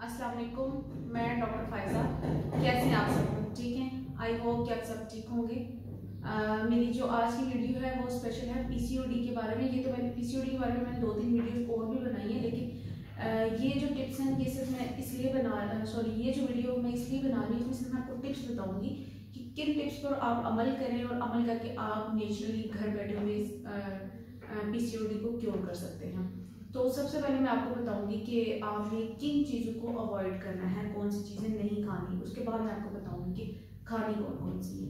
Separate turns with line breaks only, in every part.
अस्सलाम वालेकुम, मैं डॉक्टर फ़ायज़ा। कैसे हैं आप सब लोग? ठीक हैं? आई होप कि आप सब ठीक होंगे। मेरी जो आज की वीडियो है वो स्पेशल है पीसीओडी के बारे में। ये तो मैंने पीसीओडी के बारे में मैंने 2-3 वीडियोस और भी बनाई है, लेकिन ये जो टिप्स हैं ये सिर्फ मैं इसलिए ये जो वीडियो मैं इसलिए बना रही हूँ, इसमें मैं आपको टिप्स बताऊँगी कि किन टिप्स पर आप अमल करें और अमल करके आप नेचुरली घर बैठे हुए पीसीओडी को क्योर कर सकते हैं। तो सबसे पहले मैं आपको बताऊंगी कि आपने किन चीज़ों को अवॉइड करना है, कौन सी चीज़ें नहीं खानी। उसके बाद मैं आपको बताऊंगी कि खानी कौन कौन सी है।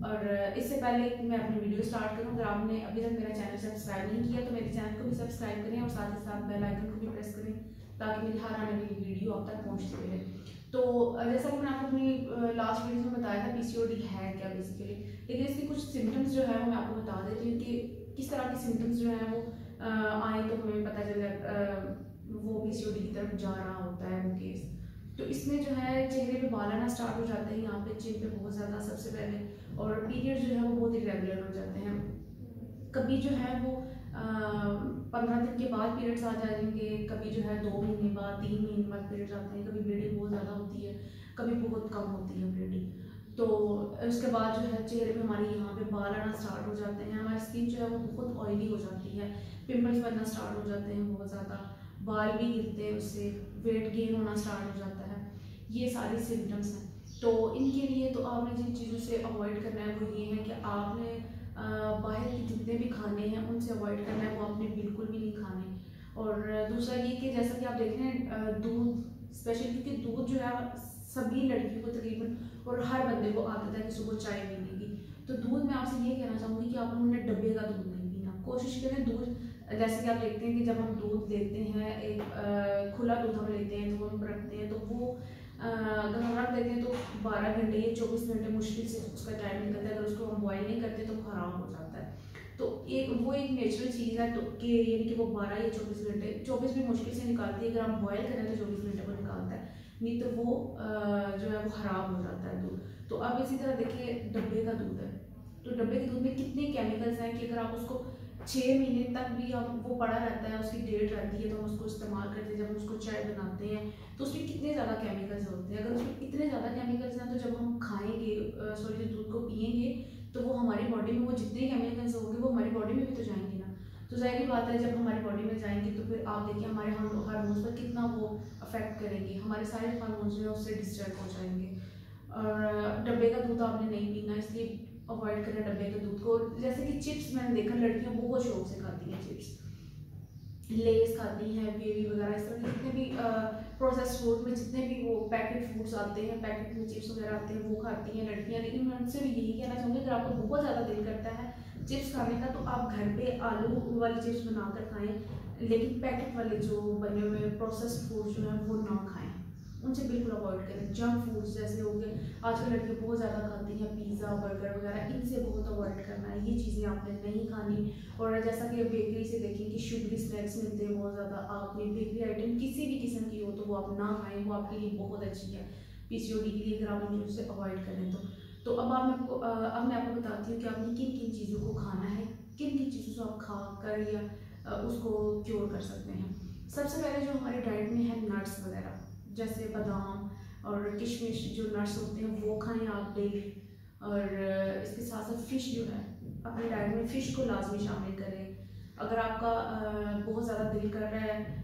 और इससे पहले कि मैं अपनी वीडियो स्टार्ट करूं, अगर आपने अभी तक मेरा चैनल सब्सक्राइब नहीं किया तो मेरे चैनल को भी सब्सक्राइब करें और साथ ही साथ बेल आइकन को भी प्रेस करें ताकि मेरी हर आने वाली वीडियो आप तक पहुँचती रहे। तो जैसा कि मैंने आपको अपनी लास्ट वीडियो में बताया था पीसीओडी है क्या बेसिकली, लेकिन इसके कुछ सिम्टम्स जो है वो मैं आपको बता देती हूँ कि किस तरह के सिम्टम्स जो हैं वो आए तो हमें पता चले वो पीसीओडी की तरफ जा रहा होता है वो केस। तो इसमें जो है चेहरे पे बाल आना स्टार्ट हो जाते हैं, यहाँ पे चिन पे बहुत ज़्यादा सबसे पहले, और पीरियड जो है वो बहुत इरेगुलर हो जाते हैं। कभी जो है वो 15 दिन के बाद पीरियड्स आ जाएंगे, कभी जो है 2 महीने बाद 3 महीने बाद पीरियड्स आते हैं, कभी ब्लीडिंग बहुत ज़्यादा होती है, कभी बहुत कम होती है ब्लीडिंग। तो उसके बाद जो है चेहरे पे हमारे यहाँ पे बाल आना स्टार्ट हो जाते हैं, हमारी स्किन जो है वो बहुत ऑयली हो जाती है, पिंपल्स बनना स्टार्ट हो जाते हैं बहुत ज़्यादा, बाल भी गिरते हैं, उससे वेट गेन होना स्टार्ट हो जाता है। ये सारे सिम्टम्स हैं। तो इनके लिए तो आपने जिन चीज़ों से अवॉइड करना है वो ये है कि आपने बाहर के जितने भी खाने हैं उनसे अवॉइड करना है, वो आपने बिल्कुल भी नहीं खाने। और दूसरा ये कि जैसा कि आप देख रहे हैं दूध स्पेशल, क्योंकि दूध जो है सभी लड़कियों को तकरीबन और हर बंदे को आदत है कि सुबह चाय पीने की। तो दूध मैं आपसे ये कहना चाहूँगी कि आप लोगों ने डब्बे का दूध नहीं पीना। कोशिश करें दूध, जैसे कि आप देखते हैं कि जब हम दूध लेते हैं, एक खुला दूध हम लेते हैं तो हम रखते हैं, तो वो अगर हम रख देते हैं तो 12 घंटे या 24 घंटे मुश्किल से उसका टाइम निकलता है। अगर उसको हम बॉयल नहीं करते तो ख़राब हो जाता है। तो एक नेचुरल चीज़ है, तो कि यानी कि वो 12 या 24 घंटे, 24 भी मुश्किल से निकालती है, अगर हम बॉयल करें तो 24 घंटे को निकालता है, नहीं तो वो जो है वो ख़राब हो जाता है दूध। तो अब इसी तरह देखिए डब्बे का दूध है, तो डब्बे के दूध में कितने केमिकल्स हैं कि अगर आप उसको 6 महीने तक भी हम वो पड़ा रहता है, उसकी डेट रहती है तो हम उसको इस्तेमाल करते हैं, जब हम उसको चाय बनाते हैं तो उसमें कितने ज़्यादा केमिकल्स होते हैं। अगर उसमें इतने ज़्यादा केमिकल्स हैं तो जब हम खाएंगे सॉरी दूध को पियेंगे तो वो हमारी बॉडी में, वो जितने केमिकल्स होंगे वो हमारी बॉडी में भी तो जाएंगे ना। तो ज़ाहिर बात है जब हमारी बॉडी में जाएंगे तो फिर आप देखिए हमारे हार्मोन्स पर कितना वो अफेक्ट करेंगे, हमारे सारे हार्मोन्स जो है उससे डिस्टर्ब हो जाएंगे। और डब्बे का दूध आपने नहीं पीना, इसलिए अवॉइड करें डब्बे के दूध को। जैसे कि चिप्स मैंने देखा लड़कियां बहुत शौक से खाती हैं, चिप्स लेस खाती हैं, बेबी वगैरह, इस तरह के जितने भी प्रोसेस फूड में जितने भी वो पैकेट फूड्स आते हैं, पैकेट में चिप्स वगैरह आते हैं, वो खाती हैं लड़कियां। लेकिन मैं उनसे भी यही कहना चाहूँगी अगर आपको बहुत ज़्यादा दिल करता है चिप्स खाने का तो आप घर पे आलू वाली चिप्स बनाकर खाएं, लेकिन पैकेट वाले जो बने हुए प्रोसेस फूड जो है वो ना खाएं, उनसे बिल्कुल अवॉइड करें। जंक फूड्स जैसे हो गए, आजकल लड़कियाँ बहुत ज़्यादा खाती हैं पिज़्ज़ा बर्गर वगैरह, इनसे बहुत अवॉइड करना है, ये चीज़ें आपने नहीं खानी। और जैसा कि बेकरी से देखें कि शुगरी स्नैक्स मिलते हैं बहुत ज़्यादा, आपने बेकरी आइटम किसी भी किस्म की हो तो वो आप ना खाएं, वो आपके लिए बहुत अच्छी है पीसीओडी के लिए, अगर आप उन चीज़ों से अवॉइड करें तो अब अब मैं आपको बताती हूँ कि आपने किन किन चीज़ों को खाना है, किन किन चीज़ों से आप खा कर या उसको क्योर कर सकते हैं। सबसे पहले जो हमारी डाइट में है नट्स वगैरह, जैसे बादाम और किशमिश जो नट्स होते हैं वो खाएं आप डेली। और इसके साथ साथ फ़िश जो है अपनी डाइट में फ़िश को लाजमी शामिल करें। अगर आपका बहुत ज़्यादा दिल कर रहा है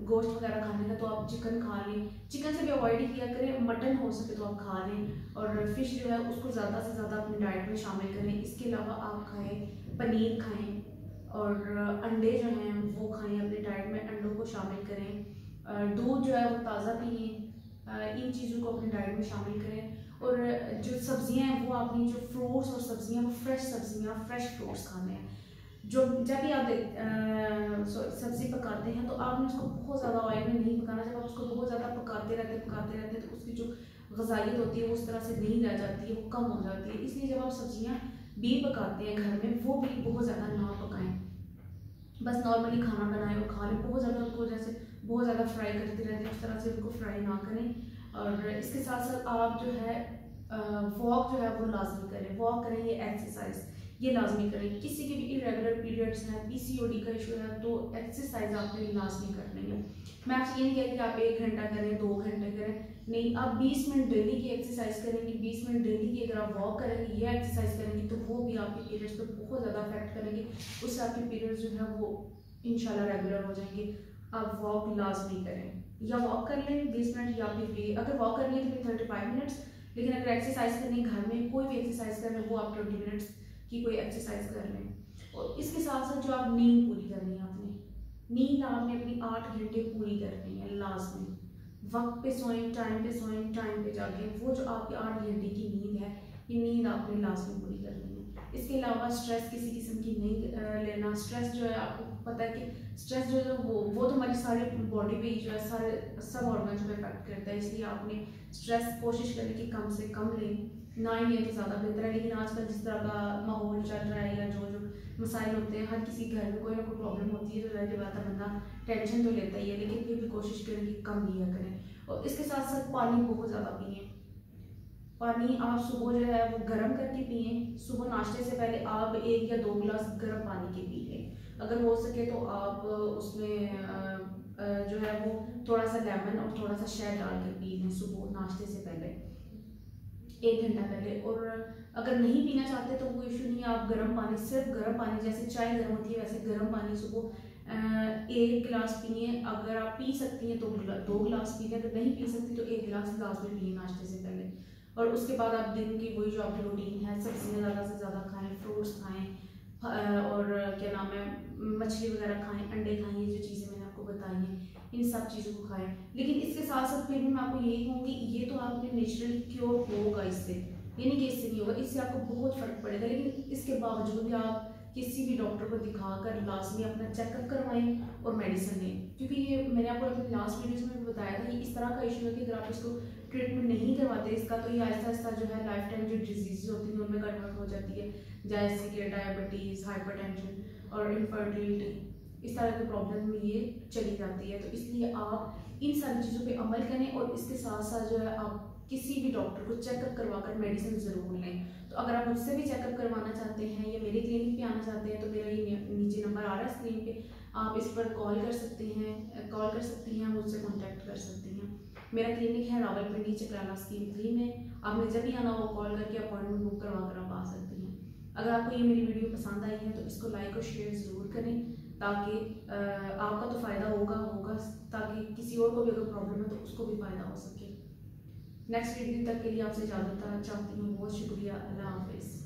गोश्त वगैरह खाने का तो आप चिकन खा लें, चिकन से भी अवॉइड ही किया करें, मटन हो सके तो आप खा लें। और फ़िश जो है उसको ज़्यादा से ज़्यादा अपनी डाइट में शामिल करें। इसके अलावा आप खाएँ, पनीर खाएँ और अंडे जो हैं वो खाएँ, अपनी डाइट में अंडों को शामिल करें। दूध जो है वो ताज़ा पिए, इन चीज़ों को अपनी डाइट में शामिल करें। और जो सब्जियां हैं वो आपने जो फ्रूट्स और सब्जियां, वो फ्रेश सब्जियां फ्रेश फ्रूट्स खाने हैं। जो जब भी आप सब्ज़ी पकाते हैं तो आपने उसको बहुत ज़्यादा ऑयल में नहीं पकाना। जब आप उसको बहुत ज़्यादा पकाते रहते तो उसकी जो ग़ज़ाइयत होती है वो उस तरह से नहीं रह जाती है, वो कम हो जाती है। इसलिए जब आप सब्जियां भी पकाते हैं घर में वो भी बहुत ज़्यादा ना पकाएं, बस नॉर्मली खाना बनाएं और खा लें। बहुत ज़्यादा उनको जैसे बहुत ज़्यादा फ्राई करते रहते हैं उस तरह से उनको फ्राई ना करें। और इसके साथ साथ आप जो है वॉक जो है वो लाजमी करें, वॉक करें, ये एक्सरसाइज, ये लाजमी करें। किसी के भी इरेगुलर पीरियड्स हैं, पीसीओडी का इशू है, तो एक्सरसाइज आपने लाजमी करनी है। मैं आपसे ये नहीं कह रही कि आप 1 घंटा करें, 2 घंटे करें, नहीं, आप 20 मिनट डेली की एक्सरसाइज करेंगे, 20 मिनट डेली की अगर आप वॉक करेंगे, ये एक्सरसाइज करेंगे, तो वो भी आपके पीरियड्स पर बहुत ज़्यादा अफेक्ट करेंगे। उससे आपके पीरियड्स जो है वो इंशाल्लाह रेगुलर हो जाएंगे। आप वॉक लाजमी करें, या वॉक कर लें 20 मिनट, या फिर अगर वॉक करनी है तो फिर 35 मिनट्स, लेकिन अगर एक्सरसाइज करनी है घर में, कोई भी एक्सरसाइज करनी है, वो आप 20 मिनट्स की कोई एक्सरसाइज कर लें। और इसके साथ साथ जो आप नींद पूरी करनी है, आपने नींद आपने अपनी 8 घंटे पूरी करनी है लाजमी। वक्त पे सोएं, टाइम पे सोएं, टाइम पे जागें। वो जो आपकी 8 घंटे की नींद है, ये नींद आपने लाजमी पूरी करनी है। इसके अलावा स्ट्रेस किसी किस्म की नहीं लेना। स्ट्रेस जो है, आपको पता है कि स्ट्रेस जो है वो तो हमारी सारी बॉडी पे जो है सारे सब ऑर्गन्स पे इफेक्ट करता है, इसलिए आपने स्ट्रेस कोशिश करें कि कम से कम लें, ना ही लें तो ज़्यादा बेहतर है। लेकिन आजकल जिस तरह का माहौल चल रहा है, या जो जो मसाइल होते हैं, हर किसी घर में कोई ना कोई प्रॉब्लम होती है, तो जाहिर बात है बंदा टेंशन तो लेता ही है, लेकिन फिर भी कोशिश करें कि कम लिया करें। और इसके साथ साथ पानी बहुत ज़्यादा पिए। पानी आप सुबह जो है वो गर्म करके पिए। सुबह नाश्ते से पहले आप 1 या 2 गिलास गर्म पानी के पी लें। अगर हो सके तो आप उसमें जो है वो थोड़ा सा लेमन और थोड़ा सा शहद डाल के पी लें सुबह नाश्ते से पहले, 1 घंटा पहले। और अगर नहीं पीना चाहते तो कोई इशू नहीं है, आप गर्म पानी, सिर्फ गर्म पानी, जैसे चाय गर्म होती है वैसे गर्म पानी सुबह 1 गिलास पिए। अगर आप पी सकती हैं तो 2 गिलास पी लें, अगर नहीं पी सकती तो 1 गिलास लाजमी पिए नाश्ते से पहले। और उसके बाद आप दिन की वही जो आपकी रूटीन है, सब्जियाँ ज़्यादा से ज़्यादा खाएँ, फ्रूट्स खाएँ, और क्या नाम है, मछली वगैरह खाएँ, अंडे खाएँ, ये जो चीज़ें मैंने आपको बताई हैं, इन सब चीज़ों को खाएं। लेकिन इसके साथ साथ फिर भी मैं आपको यही कहूँगी, ये तो आपने नेचुरली क्योर होगा इससे, ये नहीं कि इससे नहीं होगा, इससे आपको बहुत फ़र्क पड़ेगा। लेकिन इसके बावजूद भी आप किसी भी डॉक्टर को दिखाकर लाजमी अपना चेकअप करवाएं और मेडिसिन लें, क्योंकि ये मैंने आपको अपनी लास्ट वीडियोज़ में भी बताया था, ये इस तरह का इशू है कि अगर आप इसको ट्रीटमेंट नहीं करवाते इसका, तो ये आहिस्ता आहिस्ता जो है लाइफ टाइम जो डिजीज़ होती हैं उनमें कन्वर्ट हो जाती है, जैसे कि डायबिटीज़, हाइपरटेंशन और इनफर्टिलिटी, इस तरह की प्रॉब्लम में ये चली जाती है। तो इसलिए आप इन सारी चीज़ों पे अमल करें, और इसके साथ साथ जो है आप किसी भी डॉक्टर को चेकअप करवाकर मेडिसिन ज़रूर लें। तो अगर आप मुझसे भी चेकअप करवाना चाहते हैं या मेरे क्लिनिक पे आना चाहते हैं, तो मेरा ये नीचे नंबर आ रहा है स्क्रीन पे, आप इस पर कॉल कर सकते हैं, मुझसे कॉन्टैक्ट कर सकती हैं। मेरा क्लिनिक है रावलपिंडी चकराला स्कीम 3 में। आपने जब भी आना हो कॉल करके अपॉइंटमेंट बुक करवा कर आप आ सकती हैं। अगर आपको ये मेरी वीडियो पसंद आई है तो इसको लाइक और शेयर ज़रूर करें, ताकि आपका तो फ़ायदा होगा, ताकि किसी और को भी अगर प्रॉब्लम है तो उसको भी फ़ायदा हो सके। नेक्स्ट वीडियो तक के लिए आपसे इजाज़त चाहती हूँ। बहुत शुक्रिया। अल्लाह हाफिज़।